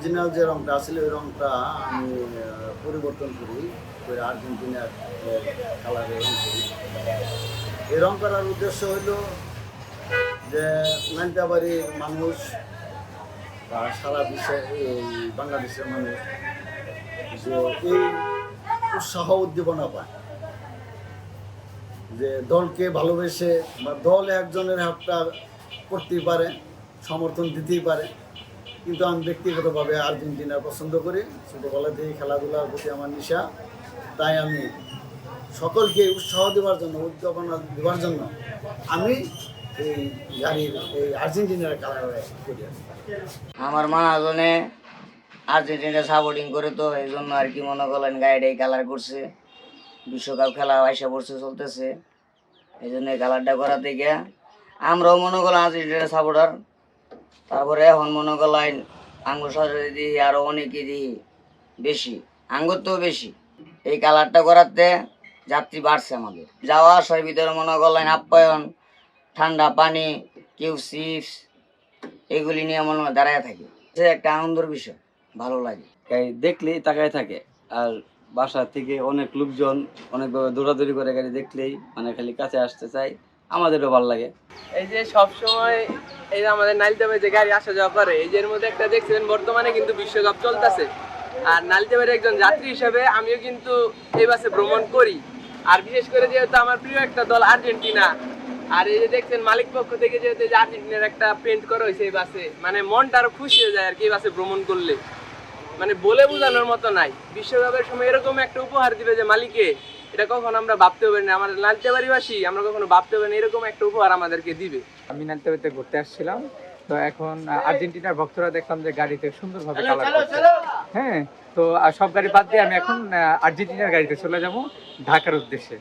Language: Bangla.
অরিজিনাল যে রংটা আসলে ওই রংটা আমি পরিবর্তন করি আর্জেন্টিনার কালারে রং করি। এই রং করার উদ্দেশ্য হইল যে নাইন্দাবাড়ির মানুষ বা সারা বিশ্বে এই বাংলাদেশের মানুষ যে এই উৎসাহ উদ্দীপনা পায় যে দলকে ভালোবেসে বা দল একজনের হাতটা করতেই পারে, সমর্থন দিতেই পারে, কিন্তু আমি ব্যক্তিগতভাবে আর্জেন্টিনা পছন্দ করি। ছোটোবেলা থেকে খেলাধুলার প্রতি আমার নেশা, তাই আমি সকলকে উৎসাহ দেওয়ার জন্য, উদ্দীপনা দেওয়ার জন্য আমি এই গাড়ির এই আর্জেন্টিনার কালার করি। আমার মহাজনে আর্জেন্টিনা সাপোর্টিং করে, তো এই জন্য আর কি মনে করলেন গাড়িটাই কালার করছে। বিশ্বকাপ খেলা আইসা পড়ছে, চলতেছে, এই জন্য এই কালারটা করা থেকে আমরাও মনে করলাম আর্জেন্টিনা সাপোর্টার। তারপরে এখন মনে করলেন আঙ্গুর সরকারি দিই আরও অনেকে দিই বেশি, আঙ্গুর তো বেশি। এই কালারটা করাতে যাত্রী বাড়ছে আমাদের, যাওয়া আসার ভিতরে মনে করলেন আপ্যায়ন, ঠান্ডা পানি, কেউ চিপস, এগুলি নিয়ে মনে হয় দাঁড়ায় থাকে। সে একটা আনন্দের বিষয়, ভালো লাগে। গাড়ি দেখলেই তাকায় থাকে, আর বাসা থেকে অনেক লোকজন অনেকভাবে দৌড়াদৌড়ি করে গাড়ি দেখলেই মানে খালি কাছে আসতে চাই, আমাদেরও ভালো লাগে। এই যে সবসময় এই যে আমাদের নাইলতাবাড়ি যে গাড়ি আসা যাওয়া করে, এই যে এর মধ্যে একটা দেখছিলেন বর্তমানে কিন্তু বিশ্বকাপ চলতেছে, আর নাইলতাবাড়ির একজন যাত্রী হিসেবে আমিও কিন্তু এই বাসে ভ্রমণ করি। আর বিশেষ করে যেহেতু আমার প্রিয় একটা দল আর্জেন্টিনা, আর এই যে দেখছেন মালিক পক্ষ থেকে যেহেতু এই যে আর্জেন্টিনার একটা পেন্ট করা হয়েছে এই বাসে, মানে মনটা আরো খুশি হয়ে যায় আর কি এই বাসে ভ্রমণ করলে। মানে বলে বোঝানোর মতো নাই, বিশ্বকাপের সময় এরকম একটা উপহার দিবে যে মালিকে, এটা কখনো আমরা ভাবতে পারি না। আমাদের নাইলতাবাড়িবাসী আমরা কখনো ভাবতে পারি না এরকম একটা উপহার আমাদেরকে দিবে। আমি নাইলতাবাড়িতে ঘুরতে আসছিলাম, তো এখন আর্জেন্টিনার ভক্তরা দেখলাম যে গাড়িতে সুন্দরভাবে কালার করছে। হ্যাঁ, তো সব গাড়ি বাদ দিয়ে আমি এখন আর্জেন্টিনার গাড়িতে চলে যাব ঢাকার উদ্দেশ্যে।